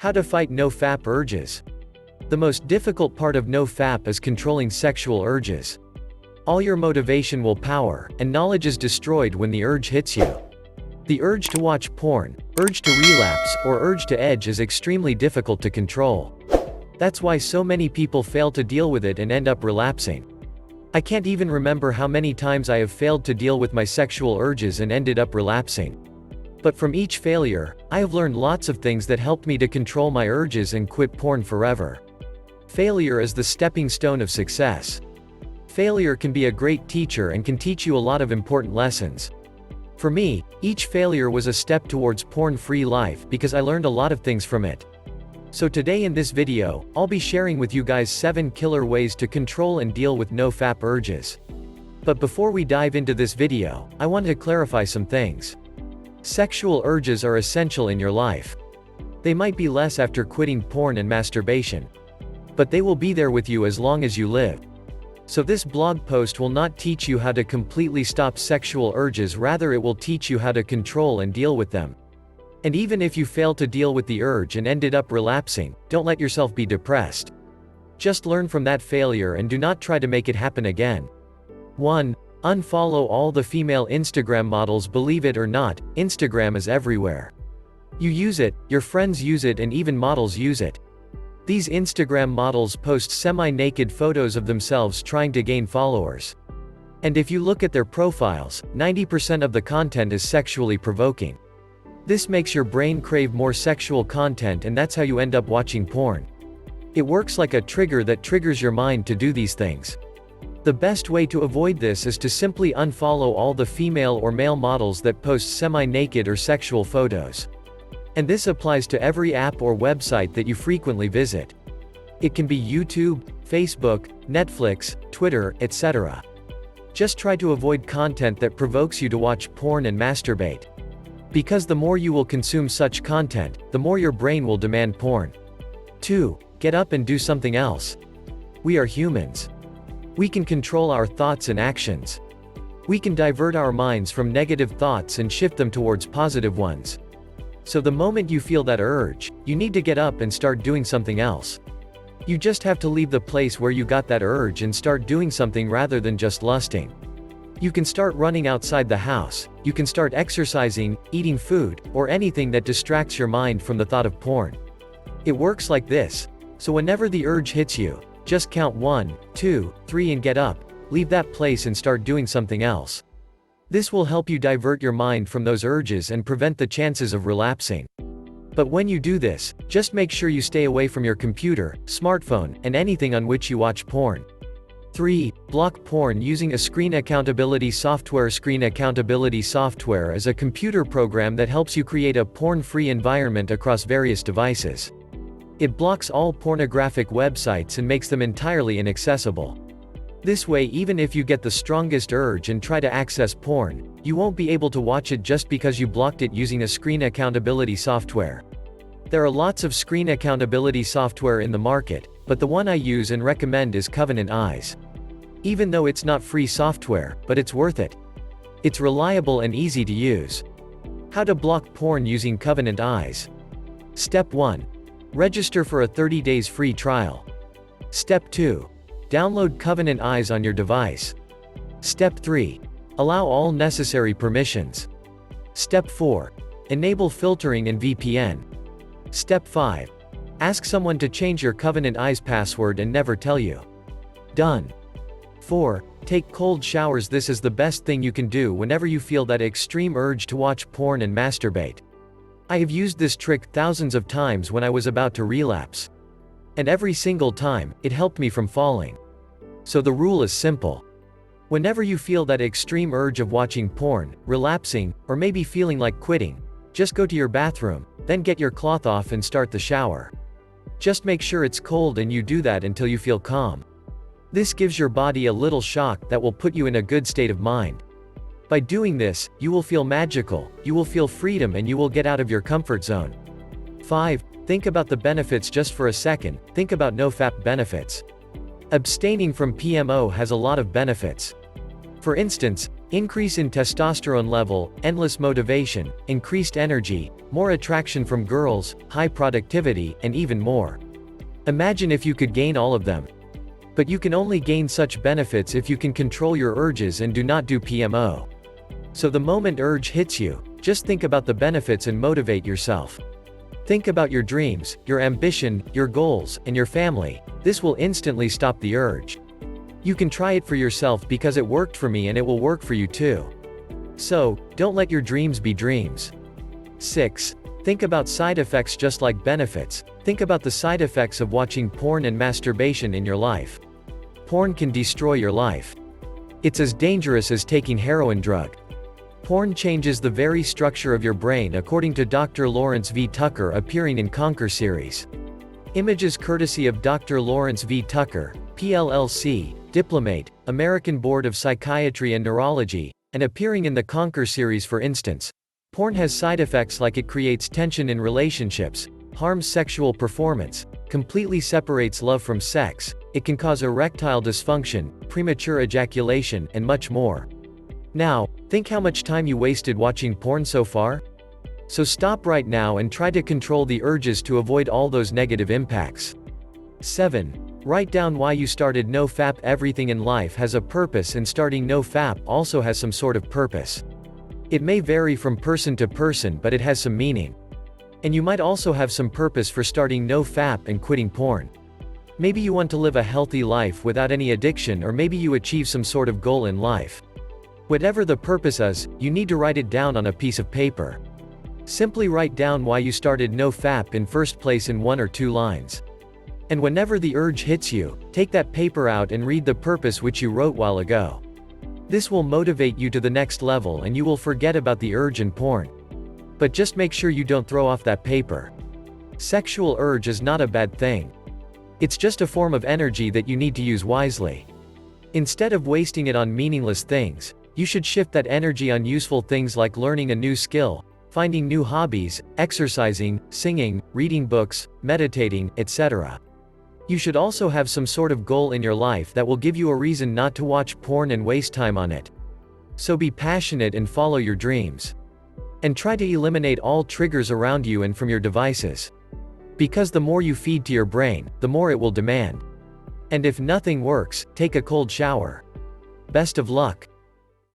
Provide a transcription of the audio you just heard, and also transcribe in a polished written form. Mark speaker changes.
Speaker 1: How to fight no-fap urges. The most difficult part of no-fap is controlling sexual urges. All your motivation will power, and knowledge is destroyed when the urge hits you. The urge to watch porn, urge to relapse, or urge to edge is extremely difficult to control. That's why so many people fail to deal with it and end up relapsing. I can't even remember how many times I have failed to deal with my sexual urges and ended up relapsing. But from each failure, I have learned lots of things that helped me to control my urges and quit porn forever. Failure is the stepping stone of success. Failure can be a great teacher and can teach you a lot of important lessons. For me, each failure was a step towards porn-free life because I learned a lot of things from it. So today in this video, I'll be sharing with you guys 7 killer ways to control and deal with no-fap urges. But before we dive into this video, I want to clarify some things. Sexual urges are essential in your life. They might be less after quitting porn and masturbation. But they will be there with you as long as you live. So this blog post will not teach you how to completely stop sexual urges, rather it will teach you how to control and deal with them. And even if you fail to deal with the urge and ended up relapsing, don't let yourself be depressed. Just learn from that failure and do not try to make it happen again. 1. Unfollow all the female Instagram models. Believe it or not, Instagram is everywhere. You use it, your friends use it, and even models use it. These Instagram models post semi-naked photos of themselves trying to gain followers. And if you look at their profiles, 90% of the content is sexually provoking. This makes your brain crave more sexual content, and that's how you end up watching porn. It works like a trigger that triggers your mind to do these things. The best way to avoid this is to simply unfollow all the female or male models that post semi-naked or sexual photos. And this applies to every app or website that you frequently visit. It can be YouTube, Facebook, Netflix, Twitter, etc. Just try to avoid content that provokes you to watch porn and masturbate. Because the more you will consume such content, the more your brain will demand porn. 2. Get up and do something else. We are humans. We can control our thoughts and actions. We can divert our minds from negative thoughts and shift them towards positive ones. So the moment you feel that urge, you need to get up and start doing something else. You just have to leave the place where you got that urge and start doing something rather than just lusting. You can start running outside the house, you can start exercising, eating food, or anything that distracts your mind from the thought of porn. It works like this. So whenever the urge hits you, just count 1, 2, 3 and get up, leave that place and start doing something else. This will help you divert your mind from those urges and prevent the chances of relapsing. But when you do this, just make sure you stay away from your computer, smartphone, and anything on which you watch porn. 3. Block porn using a screen accountability software. Screen accountability software is a computer program that helps you create a porn-free environment across various devices. It blocks all pornographic websites and makes them entirely inaccessible. This way, even if you get the strongest urge and try to access porn, you won't be able to watch it just because you blocked it using a screen accountability software. There are lots of screen accountability software in the market, but the one I use and recommend is Covenant Eyes. Even though it's not free software, but it's worth it. It's reliable and easy to use. How to block porn using Covenant Eyes. Step 1. Register for a 30 days free trial. Step 2. Download Covenant Eyes on your device. Step 3. Allow all necessary permissions. Step 4. Enable filtering and VPN. Step 5. Ask someone to change your Covenant Eyes password and never tell you. Done. 4. Take cold showers. This is the best thing you can do whenever you feel that extreme urge to watch porn and masturbate. I have used this trick thousands of times when I was about to relapse. And every single time, it helped me from falling. So the rule is simple. Whenever you feel that extreme urge of watching porn, relapsing, or maybe feeling like quitting, just go to your bathroom, then get your cloth off and start the shower. Just make sure it's cold and you do that until you feel calm. This gives your body a little shock that will put you in a good state of mind. By doing this, you will feel magical, you will feel freedom, and you will get out of your comfort zone. 5. Think about the benefits just for a second. Think about no-fap benefits. Abstaining from PMO has a lot of benefits. For instance, Increase in testosterone level, endless motivation, increased energy, more attraction from girls, high productivity, and even more. Imagine if you could gain all of them. But you can only gain such benefits if you can control your urges and do not do PMO. So the moment urge hits you, just think about the benefits and motivate yourself. Think about your dreams, your ambition, your goals, and your family. This will instantly stop the urge. You can try it for yourself because it worked for me and it will work for you too. So, don't let your dreams be dreams. 6. Think about side effects just like benefits. Think about the side effects of watching porn and masturbation in your life. Porn can destroy your life. It's as dangerous as taking heroin drug. Porn changes the very structure of your brain according to Dr. Lawrence V. Tucker appearing in Conquer series. Images courtesy of Dr. Lawrence V. Tucker, PLLC, Diplomate, American Board of Psychiatry and Neurology, and appearing in the Conquer series for instance. Porn has side effects like it creates tension in relationships, harms sexual performance, completely separates love from sex, it can cause erectile dysfunction, premature ejaculation, and much more. Now, think how much time you wasted watching porn so far? So stop right now and try to control the urges to avoid all those negative impacts. 7. Write down why you started Nofap. Everything in life has a purpose and starting Nofap also has some sort of purpose. It may vary from person to person but it has some meaning. And you might also have some purpose for starting Nofap and quitting porn. Maybe you want to live a healthy life without any addiction, or maybe you achieve some sort of goal in life. Whatever the purpose is, you need to write it down on a piece of paper. Simply write down why you started Nofap in first place in 1 or 2 lines. And whenever the urge hits you, take that paper out and read the purpose which you wrote while ago. This will motivate you to the next level and you will forget about the urge and porn. But just make sure you don't throw off that paper. Sexual urge is not a bad thing. It's just a form of energy that you need to use wisely. Instead of wasting it on meaningless things, you should shift that energy on useful things like learning a new skill, finding new hobbies, exercising, singing, reading books, meditating, etc. You should also have some sort of goal in your life that will give you a reason not to watch porn and waste time on it. So be passionate and follow your dreams. And try to eliminate all triggers around you and from your devices. Because the more you feed to your brain, the more it will demand. And if nothing works, take a cold shower. Best of luck.